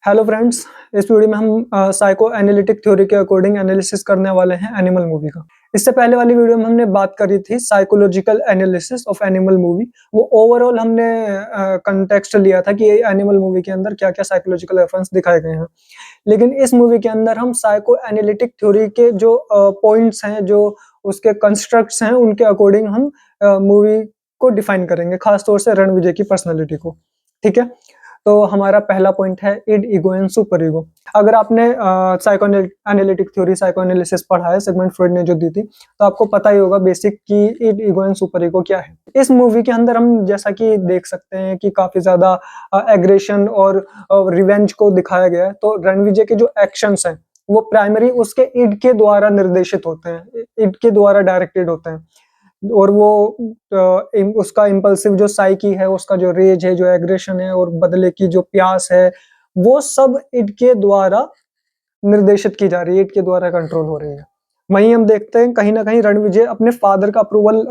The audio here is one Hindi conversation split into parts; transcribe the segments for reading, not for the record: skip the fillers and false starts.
हेलो फ्रेंड्स, इस वीडियो में हम साइको एनालिटिक थ्योरी के अकॉर्डिंग एनालिसिस करने वाले हैं एनिमल मूवी का। इससे पहले वाली वीडियो में हमने बात करी थी psychological analysis of animal movie. वो ओवरऑल हमने कंटेक्स्ट लिया था कि एनिमल मूवी के अंदर क्या-क्या साइकोलॉजिकल रेफरेंस दिखाए गए हैं। लेकिन इस मूवी के अंदर हम साइको एनालिटिक थ्योरी के जो पॉइंट्स हैं, जो उसके कंस्ट्रक्ट्स हैं, उनके अकॉर्डिंग हम मूवी को डिफाइन करेंगे, खास तौर से रणविजय की पर्सनैलिटी को। ठीक है? तो हमारा पहला पॉइंट है id, ego and super ego. अगर आपने psycho analytic theory, psycho analysis पढ़ा है, सिगमंड फ्रॉइड ने जो दी थी, तो आपको पता ही होगा बेसिक कि id, ego and super ego क्या है। इस मूवी के अंदर हम जैसा कि देख सकते हैं कि काफी ज्यादा एग्रेशन और रिवेंज को दिखाया गया है। तो रणविजय के जो एक्शंस हैं वो प्राइमरी उसके इड के द्वारा निर्देशित होते हैं, इड के द्वारा डायरेक्टेड होते हैं। और वो उसका इम्पल्सिव जो साइकी है, उसका जो रेज है, जो एग्रेशन है और बदले की जो प्यास है, वो सब इड के द्वारा निर्देशित की जा रही है, इड के द्वारा कंट्रोल हो रही है। वहीं हम देखते हैं कहीं न कहीं रणविजय अपने फादर का अप्रूवल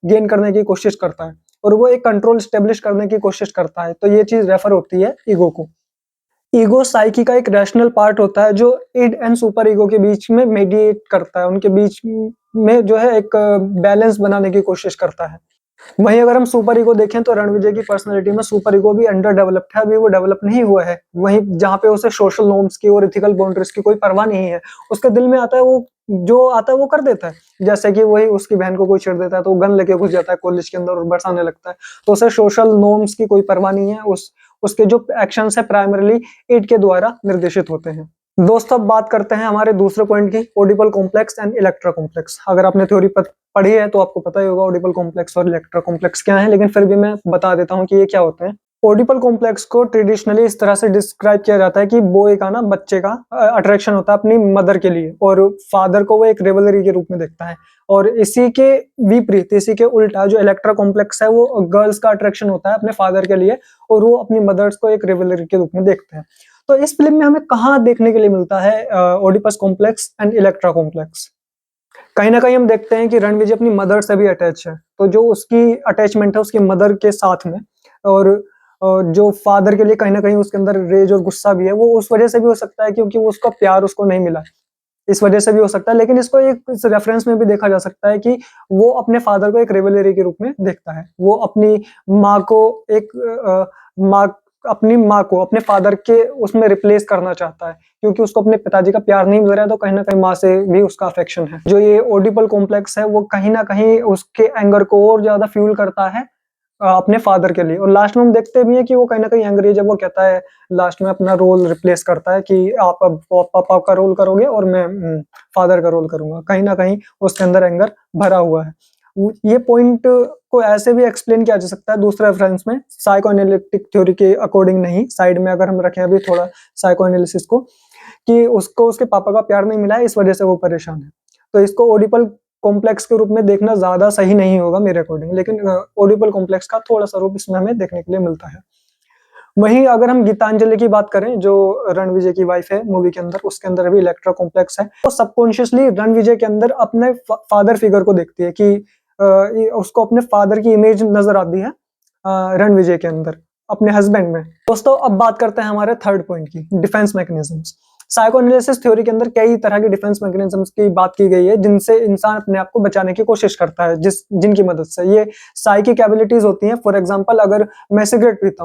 गेन करने की कोशिश करता है और वो एक कंट्रोल एस्टेब्लिश करने की कोशिश करता है। तो ये चीज़ रेफर होती है ईगो को। ईगो साइकी का एक रैशनल पार्ट होता है जो इड एंड सुपर ईगो के बीच में मेडिएट करता है, उनके बीच में जो है एक बैलेंस बनाने की कोशिश करता है। वहीं अगर हम सुपर ईगो देखें तो रणविजय की पर्सनैलिटी में सुपर ईगो भी अंडर डेवलप्ड है, अभी वो डेवलप नहीं हुआ है। वहीं जहाँ पे उसे सोशल नॉर्म्स की और एथिकल बाउंड्रीज की कोई परवाह नहीं है। उसके दिल में आता है, वो जो आता है वो कर देता है। जैसे कि वही उसकी बहन को कोई छेड़ देता है तो वो गन लेके घुस जाता है कॉलेज के अंदर और बरसाने लगता है। तो उसे सोशल नॉर्म्स की कोई परवाह नहीं है। उसके जो एक्शंस है प्राइमरीली इड के द्वारा निर्देशित होते हैं। दोस्तों, अब बात करते हैं हमारे दूसरे पॉइंट की, ओडिपल कॉम्प्लेक्स एंड इलेक्ट्रा कॉम्प्लेक्स। अगर आपने थ्योरी पढ़ी है तो आपको पता ही होगा ओडिपल कॉम्प्लेक्स और इलेक्ट्रा कॉम्प्लेक्स क्या है, लेकिन फिर भी मैं बता देता हूँ कि ये क्या होते हैं। ओडिपल कॉम्प्लेक्स को ट्रेडिशनली इस तरह से डिस्क्राइब किया जाता है कि बॉय का ना, बच्चे का अट्रैक्शन होता है अपनी मदर के लिए और फादर को वो एक रिवलरी के रूप में देखता है। और इसी के विपरीत, इसी के उल्टा जो इलेक्ट्रा कॉम्प्लेक्स है वो गर्ल्स का अट्रैक्शन होता है अपने फादर के लिए और वो अपनी मदर्स को एक रिवलरी के रूप में देखते हैं। तो इस फिल्म में हमें कहाँ देखने के लिए मिलता है Oedipus complex and Electra complex? कहीं न कहीं हम देखते हैं कि रणविजय अपनी मदर से भी अटैच है। तो जो उसकी अटैचमेंट है उसकी मदर के साथ में, और जो फादर के लिए कहीं न कहीं उसके अंदर रेज और गुस्सा भी है, वो उस वजह से भी हो सकता है क्योंकि वो उसका प्यार उसको नहीं मिला। इस वजह से भी हो सकता है, लेकिन इसको एक इस रेफरेंस में भी देखा जा सकता है कि वो अपने फादर को एक रिवलरी के रूप में देखता है। वो अपनी माँ को एक माँ अपनी माँ को अपने फादर के उसमें रिप्लेस करना चाहता है, क्योंकि उसको अपने पिताजी का प्यार नहीं मिल रहा है, तो कहीं न कहीं माँ से भी उसका अफेक्शन है। जो ये ओडिपल कॉम्प्लेक्स है, वो कहीं न कहीं उसके एंगर को और ज़्यादा फ्यूल करता है अपने फादर के लिए। और लास्ट में हम देखते भी हैं कि वो कहीं न कहीं एंग्री है, जब वो कहता है लास्ट में अपना रोल रिप्लेस करता है कि आप अब पापा का रोल करोगे और मैं फादर का रोल करूँगा। कहीं न कहीं उसके अंदर एंगर भरा हुआ है। ये पॉइंट को ऐसे भी एक्सप्लेन किया जा सकता है दूसरे रेफरेंस में, साइकोएनालिटिक थ्योरी के अकॉर्डिंग नहीं, साइड में अगर हम रखें अभी थोड़ा साइकोएनालिसिस को, कि उसको उसके पापा का प्यार नहीं मिला है, इस वजह से वो परेशान है। तो इसको ओडिपल कॉम्प्लेक्स के रूप में देखना ज़्यादा सही नहीं होगा मेरे अकॉर्डिंग, लेकिन ओडिपल कॉम्प्लेक्स का थोड़ा-सा रूप इसमें हमें देखने के लिए मिलता है। वहीं अगर हम गीतांजलि की बात करें, जो रणविजय की वाइफ है मूवी के अंदर, उसके अंदर भी इलेक्ट्रा कॉम्प्लेक्स है। वो सबकॉन्शियसली रणविजय के अंदर अपने फादर फिगर को देखती है कि उसको अपने फादर की इमेज नज़र आती है रणविजय के अंदर, अपने हस्बैंड में। दोस्तों, अब बात करते हैं हमारे थर्ड पॉइंट की, डिफेंस मैकेनिज्म्स। साइकोएनालिसिस थ्योरी के अंदर कई तरह के डिफेंस मैकेनिज्म्स की बात की गई है, जिनसे इंसान अपने आप को बचाने की कोशिश करता है, जिनकी मदद से ये साइकिक एबिलिटीज होती हैं। फॉर एग्जांपल, अगर मैं सिगरेट पीता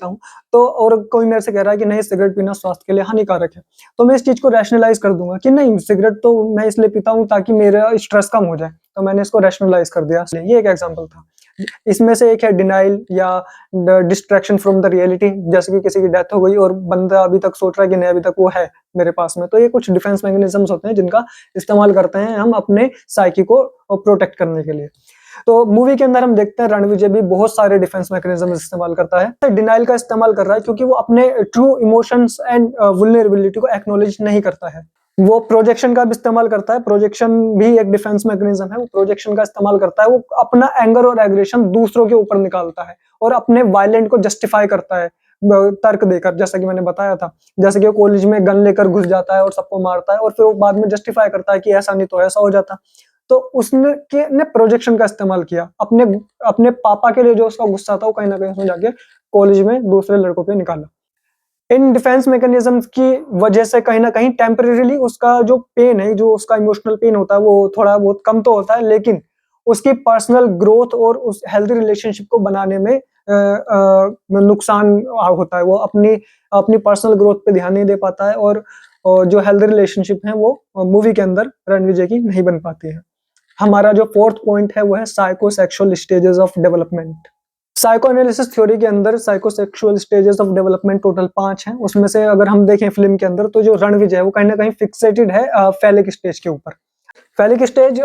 हूँ, तो और कोई मेरे से कह रहा है कि नहीं, सिगरेट पीना स्वास्थ्य के लिए हानिकारक है, तो मैं इस चीज को रैशनलाइज कर दूंगा कि नहीं, सिगरेट तो मैं इसलिए पीता हूँ ताकि मेरा स्ट्रेस कम हो जाए, तो मैंने इसको रैशनलाइज कर दिया। ये एक एग्जाम्पल था। इसमें से एक है डिनाइल या डिस्ट्रैक्शन फ्रॉम द रियलिटी, जैसे कि किसी की डेथ हो गई और बंदा अभी तक सोच रहा है कि नहीं, अभी तक वो है मेरे पास में। तो ये कुछ डिफेंस मैकेनिज्म्स होते हैं जिनका इस्तेमाल करते हैं हम अपने साइकी को प्रोटेक्ट करने के लिए। तो मूवी के अंदर हम देखते हैं रणविजय भी बहुत सारे डिफेंस मैकेनिज्म इस्तेमाल करता है। डिनाइल का इस्तेमाल कर रहा है क्योंकि वो अपने ट्रू इमोशंस एंड वुल्नरेबिलिटी को एक्नॉलेज नहीं करता है। वो प्रोजेक्शन का भी इस्तेमाल करता है, प्रोजेक्शन भी एक डिफेंस मैकेनिज्म है। वो प्रोजेक्शन का इस्तेमाल करता है, वो अपना एंगर और एग्रेशन दूसरों के ऊपर निकालता है और अपने वायलेंट को जस्टिफाई करता है तर्क देकर, जैसा कि मैंने बताया था। जैसे कि वो कॉलेज में गन लेकर घुस जाता है और सबको मारता है और फिर वो बाद में जस्टिफाई करता है कि ऐसा नहीं तो ऐसा हो जाता। तो उसने ने प्रोजेक्शन का इस्तेमाल किया, अपने अपने पापा के लिए जो उसका गुस्सा था वो कहीं ना कहीं उसने जाके कॉलेज में दूसरे लड़कों पे निकाला। इन डिफेंस मैकेनिज्म्स की वजह से कहीं न कहीं टेम्परेरीली उसका जो पेन है, जो उसका इमोशनल पेन होता है, वो थोड़ा बहुत कम तो होता है, लेकिन उसकी पर्सनल ग्रोथ और उस हेल्दी रिलेशनशिप को बनाने में नुकसान होता है। वो अपनी अपनी पर्सनल ग्रोथ पे ध्यान नहीं दे पाता है और जो हेल्दी रिलेशनशिप है वो मूवी के अंदर रणविजय की नहीं बन पाती है। हमारा जो 4th पॉइंट है वो है psychosexual stages of development. Psycho analysis theory के अंदर psychosexual stages of development total 5 हैं। उसमें से अगर हम देखें फिल्म के अंदर तो जो रणविजय है वो कहीं न कहीं फिक्सेटेड है फैलिक स्टेज के ऊपर। फैलिक स्टेज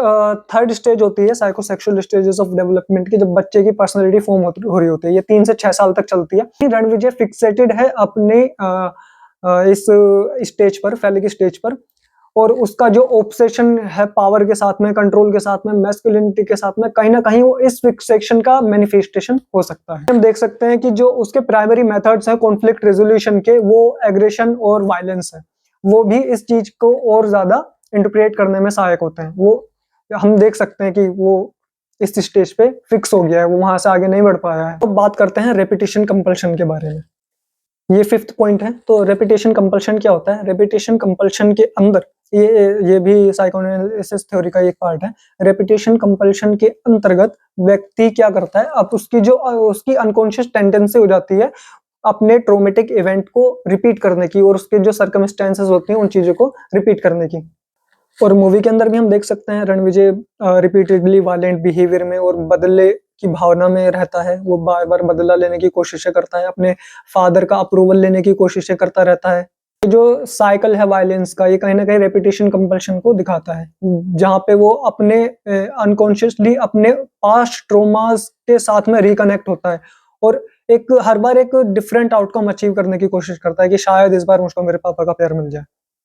3rd स्टेज होती है साइकोसेक्सुअल स्टेजेस ऑफ डेवलपमेंट की, जब बच्चे की पर्सनैलिटी फॉर्म हो रही होती है। ये 3 से 6 साल तक चलती है। रणविजय फिक्सेटेड है अपने इस स्टेज पर, फैलिक स्टेज पर, और उसका जो ऑब्सेशन है पावर के साथ में, कंट्रोल के साथ में, मैस्कुलिनिटी के साथ में, कहीं न कहीं वो इस फिक्सेशन का मैनिफेस्टेशन हो सकता है। हम देख सकते हैं कि जो उसके प्राइमरी मेथड्स हैं कॉन्फ्लिक्ट रेज़ोल्यूशन के, वो एग्रेशन और वायलेंस है। वो भी इस चीज़ को और ज़्यादा इंटरप्रेट करने में सहायक होते हैं। वो हम देख सकते हैं कि वो इस स्टेज पे फिक्स हो गया है, वो वहाँ से आगे नहीं बढ़ पाया है। तो बात करते हैं रेपिटिशन कंपल्शन के बारे में। ये 5th पॉइंट है। तो रेपिटेशन कंपल्शन क्या होता है? रेपिटेशन कंपल्शन के अंदर ये भी साइकोएनालिसिस थ्योरी का एक पार्ट है। रेपिटेशन कंपल्शन के अंतर्गत व्यक्ति क्या करता है, अब उसकी अनकॉन्शियस टेंडेंसी हो जाती है अपने ट्रॉमेटिक इवेंट को रिपीट करने की और उसके जो सर्कमस्टेंसेस होती हैं उन चीज़ों को रिपीट करने की। और मूवी के अंदर भी हम देख सकते हैं रणविजय रिपीटेडली वायलेंट बिहेवियर में और बदले की भावना में रहता है। वो बार-बार बदला लेने की कोशिशें करता है, अपने फादर का अप्रूवल लेने की कोशिशें करता रहता है। जो साइकिल है वायलेंस का, ये कहीं न कहीं रेपिटेशन कंपल्शन को दिखाता है। जहाँ पे वो अपने अनकॉन्शियसली अपने पास्ट ट्रॉमास के साथ में रिकनेक्ट होता है और हर बार एक डिफरेंट आउटकम अचीव करने की कोशिश करता है कि शायद इस बार मुझको मेरे पापा का प्यार मिल जाए।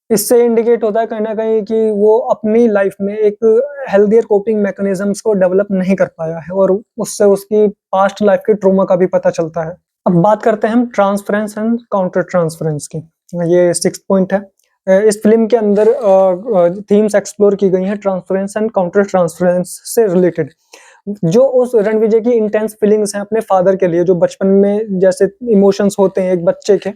इससे इंडिकेट होता है कहीं न कहीं कि वो अपनी लाइफ में एक हेल्थियर कोपिंग मैकेनिज़्म्स को डेवलप नहीं कर पाया है और उससे उसकी पास्ट लाइफ के ट्रॉमा का भी पता चलता है। अब बात करते हैं हम ट्रांसफरेंस एंड काउंटर ट्रांसफरेंस की। ये 6th पॉइंट है। इस फ़िल्म के अंदर थीम्स एक्सप्लोर की गई हैं ट्रांसफरेंस एंड काउंटर ट्रांसफरेंस से रिलेटेड। जो उस रणविजय की इंटेंस फीलिंग्स हैं अपने फादर के लिए, जो बचपन में जैसे इमोशंस होते हैं एक बच्चे के,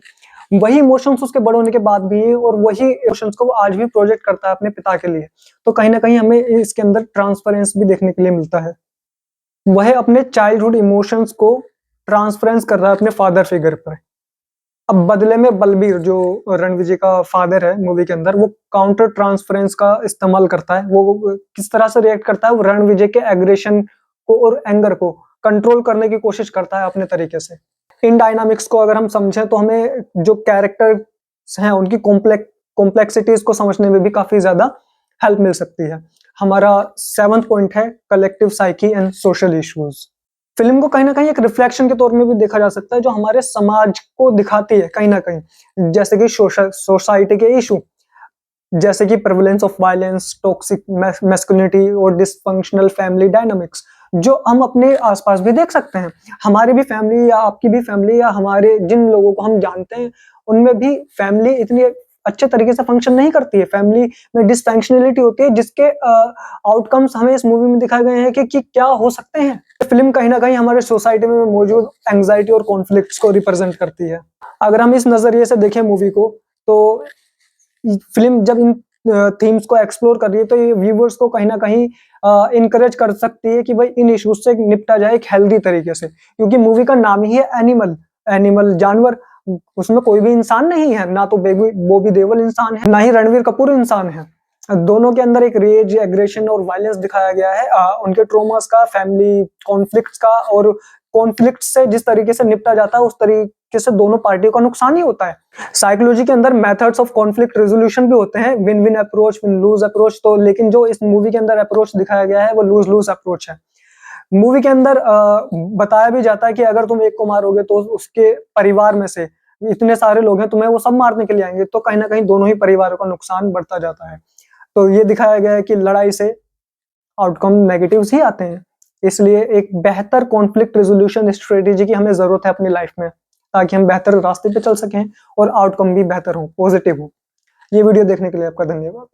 वही इमोशंस उसके बड़े होने के बाद भी हैं और वही इमोशंस को वो आज भी प्रोजेक्ट करता है अपने पिता के लिए। तो कहीं न कहीं हमें इसके अंदर ट्रांसफरेंस भी देखने के लिए मिलता है। वह अपने चाइल्डहुड इमोशंस को ट्रांसफरेंस कर रहा है अपने फादर फिगर पर। अब बदले में बलबीर जो रणविजय का फादर है मूवी के अंदर, वो काउंटर ट्रांसफरेंस का इस्तेमाल करता है। वो किस तरह से रिएक्ट करता है, वो रणविजय के एग्रेशन को और एंगर को कंट्रोल करने की कोशिश करता है अपने तरीके से। इन डायनामिक्स को अगर हम समझें तो हमें जो कैरेक्टर्स हैं उनकी कॉम्प्लेक्सिटीज को समझने में भी काफी ज्यादा हेल्प मिल सकती है। हमारा 7th पॉइंट है collective psyche and social issues. Film को कहीं ना कहीं एक रिफ्लेक्शन के तौर में भी देखा जा सकता है जो हमारे समाज को दिखाती है कहीं ना कहीं, जैसे कि सोसाइटी के इशू, जैसे कि prevalence of violence, toxic masculinity और डिसफंक्शनल फैमिली डायनामिक्स, जो हम अपने आसपास भी देख सकते हैं। हमारी भी फैमिली या आपकी भी फैमिली या हमारे जिन लोगों को हम जानते हैं उनमें भी फैमिली इतनी अच्छे तरीके से फंक्शन नहीं करती है। फैमिली में डिसफंक्शनलिटी होती है जिसके आउटकम्स हमें इस मूवी में दिखाए गए हैं कि क्या हो सकते हैं। फिल्म कहीं ना कहीं हमारे सोसाइटी में मौजूद एंग्जाइटी और कॉन्फ्लिक्ट्स को रिप्रेजेंट करती है। अगर हम इस नजरिए से देखें मूवी को, तो फिल्म जब इन थीम्स को एक्सप्लोर कर रही है तो ये व्यूवर्स को कहीं ना कहीं इनकरेज कर सकती है कि भाई इन इश्यूज से निपटा जाए एक हेल्दी तरीके से, क्योंकि मूवी का नाम ही है एनिमल जानवर। उसमें कोई भी इंसान नहीं है, ना तो बॉबी देओल इंसान है, ना ही रणवीर कपूर इंसान है। दोनों के अंदर एक रेज, एग्रेशन और वायलेंस दिखाया गया है, उनके ट्रॉमास का, फैमिली कॉन्फ्लिक्ट्स का, और कॉन्फ्लिक्ट से जिस तरीके से निपटा जाता है उस तरीके से दोनों पार्टियों का नुकसान ही होता है। साइकोलॉजी के अंदर मेथड्स ऑफ कॉन्फ्लिक्ट रेजोल्यूशन भी होते हैं, win win approach, win loose approach. तो लेकिन जो इस मूवी के अंदर अप्रोच दिखाया गया है वो लूज लूज अप्रोच है। मूवी के अंदर बताया भी जाता है कि अगर तुम एक को मारोगे तो उसके परिवार में से इतने सारे लोग हैं, तुम्हें वो सब मारने के लिए आएंगे, तो कहीं ना कहीं दोनों ही परिवारों का नुकसान बढ़ता जाता है। तो ये दिखाया गया है कि लड़ाई से आउटकम नेगेटिव्स ही आते हैं। इसलिए एक बेहतर कॉन्फ्लिक्ट रेजोल्यूशन स्ट्रेटेजी की हमें जरूरत है अपनी लाइफ में, ताकि हम बेहतर रास्ते पे चल सकें और आउटकम भी बेहतर हो, पॉजिटिव हो। ये वीडियो देखने के लिए आपका धन्यवाद।